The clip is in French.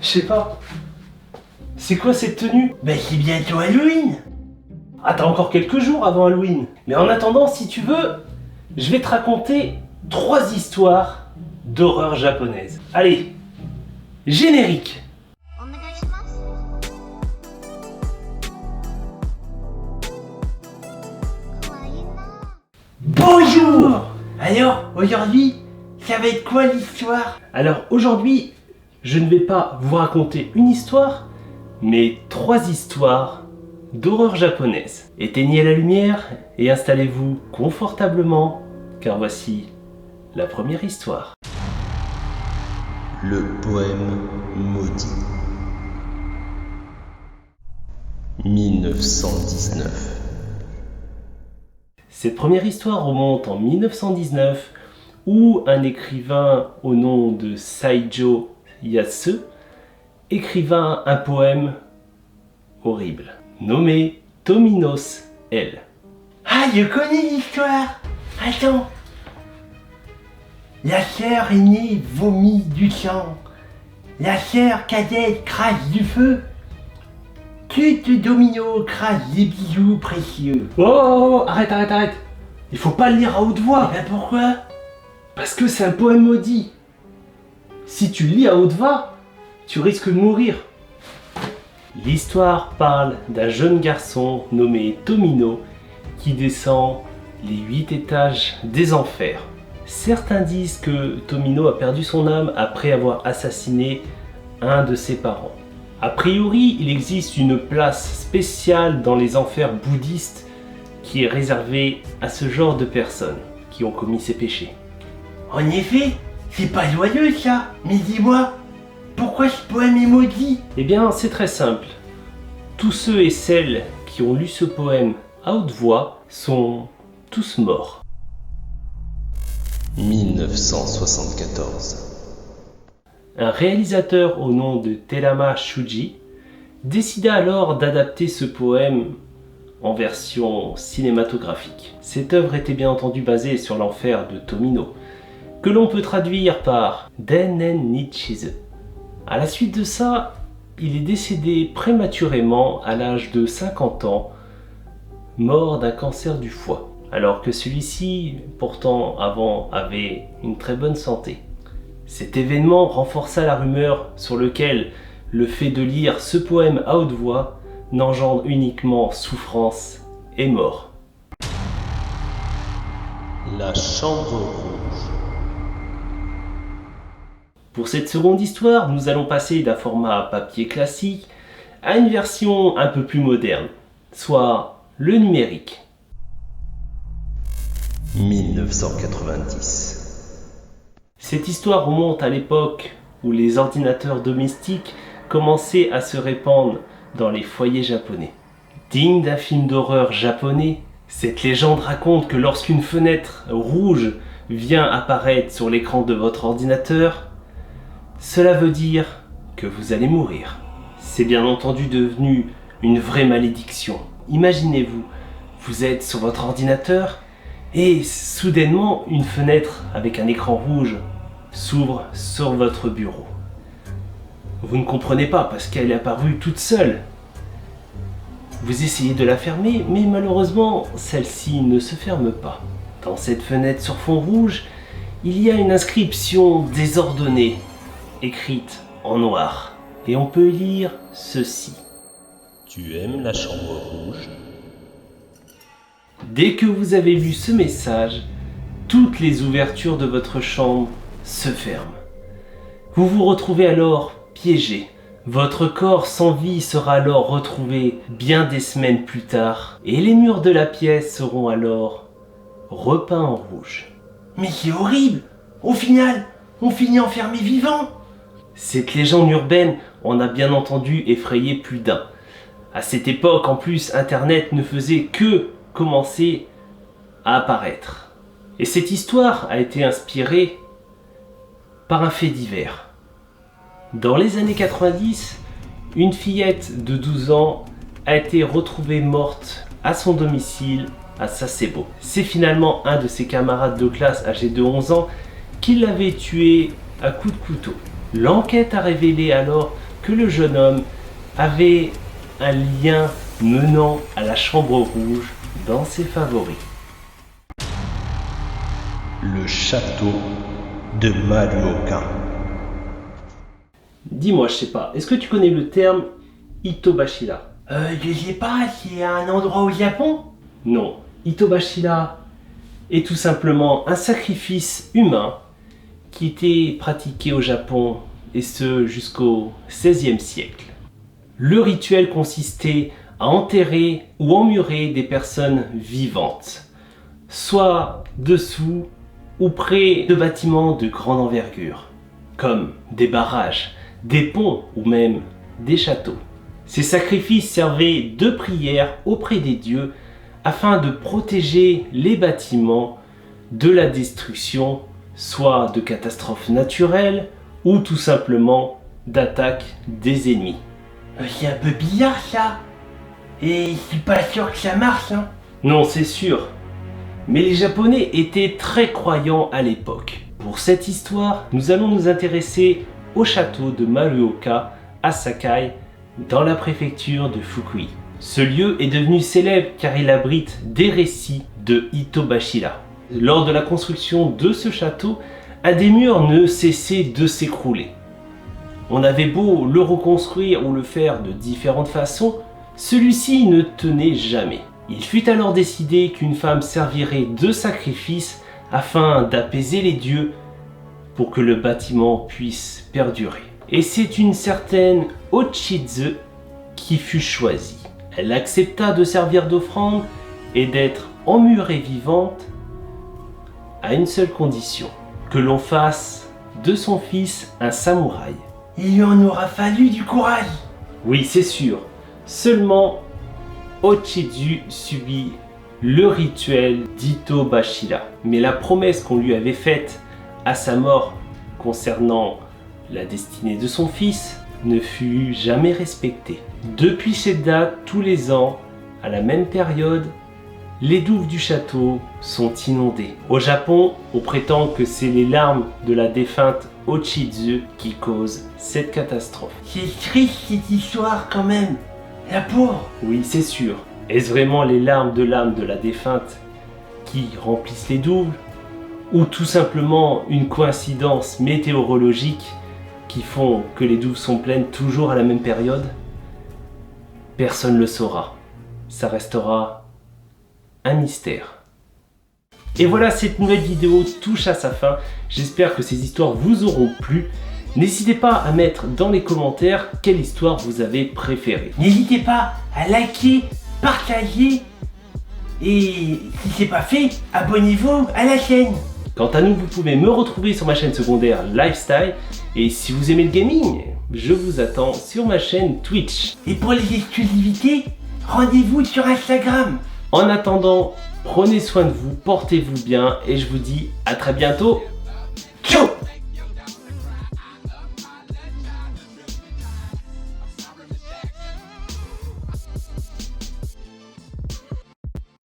Je sais pas. C'est quoi cette tenue? Ben c'est bientôt Halloween. Ah, t'as encore quelques jours avant Halloween. Mais en attendant, si tu veux, je vais te raconter 3 histoires d'horreur japonaise. Allez, générique. Bonjour. Alors, aujourd'hui, ça va être quoi l'histoire? Alors aujourd'hui, je ne vais pas vous raconter une histoire, mais 3 histoires d'horreur japonaise. Éteignez la lumière et installez-vous confortablement, car voici la première histoire. Le poème maudit. 1919. Cette première histoire remonte en 1919 où un écrivain au nom de Saijo Yase écriva un poème horrible nommé Tominos L. Ah, je connais l'histoire. Attends. La sœur aînée vomit du sang. La sœur cadette crache du feu. Tute Domino crache des bijoux précieux. Oh, arrête. Il faut pas le lire à haute voix. Ben pourquoi? Parce que c'est un poème maudit. Si tu lis à haute voix, tu risques de mourir. L'histoire parle d'un jeune garçon nommé Tomino qui descend les 8 étages des enfers. Certains disent que Tomino a perdu son âme après avoir assassiné un de ses parents. A priori, il existe une place spéciale dans les enfers bouddhistes qui est réservée à ce genre de personnes qui ont commis ces péchés. En effet, c'est pas joyeux ça. Mais dis-moi, pourquoi ce poème est maudit? Eh bien, c'est très simple. Tous ceux et celles qui ont lu ce poème à haute voix sont tous morts. 1974. Un réalisateur au nom de Terama Shuji décida alors d'adapter ce poème en version cinématographique. Cette œuvre était bien entendu basée sur l'enfer de Tomino, que l'on peut traduire par Dennen Nichizu. À la suite de ça, il est décédé prématurément à l'âge de 50 ans, mort d'un cancer du foie, alors que celui-ci, pourtant avant, avait une très bonne santé. Cet événement renforça la rumeur sur lequel le fait de lire ce poème à haute voix n'engendre uniquement souffrance et mort. La chambre rouge. Pour cette seconde histoire, nous allons passer d'un format papier classique à une version un peu plus moderne, soit le numérique. 1990. Cette histoire remonte à l'époque où les ordinateurs domestiques commençaient à se répandre dans les foyers japonais. Digne d'un film d'horreur japonais, cette légende raconte que lorsqu'une fenêtre rouge vient apparaître sur l'écran de votre ordinateur, cela veut dire que vous allez mourir. C'est bien entendu devenu une vraie malédiction. Imaginez-vous, vous êtes sur votre ordinateur et soudainement une fenêtre avec un écran rouge s'ouvre sur votre bureau. Vous ne comprenez pas parce qu'elle est apparue toute seule. Vous essayez de la fermer, mais malheureusement, celle-ci ne se ferme pas. Dans cette fenêtre sur fond rouge, il y a une inscription désordonnée, écrite en noir. Et on peut lire ceci. Tu aimes la chambre rouge? Dès que vous avez lu ce message, toutes les ouvertures de votre chambre se ferment. Vous vous retrouvez alors piégé. Votre corps sans vie sera alors retrouvé bien des semaines plus tard et les murs de la pièce seront alors repeints en rouge. Mais c'est horrible. Au final, on finit enfermé vivant. Cette légende urbaine en a bien entendu effrayé plus d'un. À cette époque, en plus, Internet ne faisait que commencer à apparaître. Et cette histoire a été inspirée par un fait divers. Dans les années 90, une fillette de 12 ans a été retrouvée morte à son domicile à Sasebo. C'est finalement un de ses camarades de classe âgé de 11 ans qui l'avait tuée à coups de couteau. L'enquête a révélé alors que le jeune homme avait un lien menant à la Chambre Rouge dans ses favoris. Le château de Maruoka. Dis-moi, je sais pas, est-ce que tu connais le terme Itobashira? Je sais pas, c'est un endroit au Japon? Non, Itobashira est tout simplement un sacrifice humain qui était pratiqué au Japon, et ce jusqu'au XVIe siècle. Le rituel consistait à enterrer ou emmurer des personnes vivantes, soit dessous ou près de bâtiments de grande envergure, comme des barrages, des ponts ou même des châteaux. Ces sacrifices servaient de prière auprès des dieux afin de protéger les bâtiments de la destruction, soit de catastrophes naturelles ou tout simplement d'attaques des ennemis. C'est un peu bizarre ça. Et je suis pas sûr que ça marche, hein. Non, c'est sûr. Mais les Japonais étaient très croyants à l'époque. Pour cette histoire, nous allons nous intéresser au château de Maruoka à Sakai, dans la préfecture de Fukui. Ce lieu est devenu célèbre car il abrite des récits de Itobashira. Lors de la construction de ce château, un des murs ne cessait de s'écrouler. On avait beau le reconstruire ou le faire de différentes façons, celui-ci ne tenait jamais. Il fut alors décidé qu'une femme servirait de sacrifice afin d'apaiser les dieux pour que le bâtiment puisse perdurer. Et c'est une certaine Ochizu qui fut choisie. Elle accepta de servir d'offrande et d'être emmurée vivante à une seule condition, que l'on fasse de son fils un samouraï. Il en aura fallu du courage. Oui, c'est sûr. Seulement, Ochizu subit le rituel d'Itobashira. Mais la promesse qu'on lui avait faite à sa mort concernant la destinée de son fils ne fut jamais respectée. Depuis cette date, tous les ans, à la même période, les douves du château sont inondées. Au Japon, on prétend que c'est les larmes de la défunte Ochizu qui causent cette catastrophe. C'est triste cette histoire quand même. La pauvre. Oui, c'est sûr. Est-ce vraiment les larmes de l'âme de la défunte qui remplissent les douves? Ou tout simplement une coïncidence météorologique qui font que les douves sont pleines toujours à la même période? Personne ne le saura. Ça restera un mystère. Et voilà, cette nouvelle vidéo touche à sa fin. J'espère que ces histoires vous auront plu. N'hésitez pas à mettre dans les commentaires quelle histoire vous avez préférée. N'hésitez pas à liker, partager et si c'est pas fait, abonnez-vous à la chaîne. Quant à nous, vous pouvez me retrouver sur ma chaîne secondaire Lifestyle. Et si vous aimez le gaming, je vous attends sur ma chaîne Twitch. Et pour les exclusivités, rendez-vous sur Instagram. En attendant, prenez soin de vous, portez-vous bien et je vous dis à très bientôt.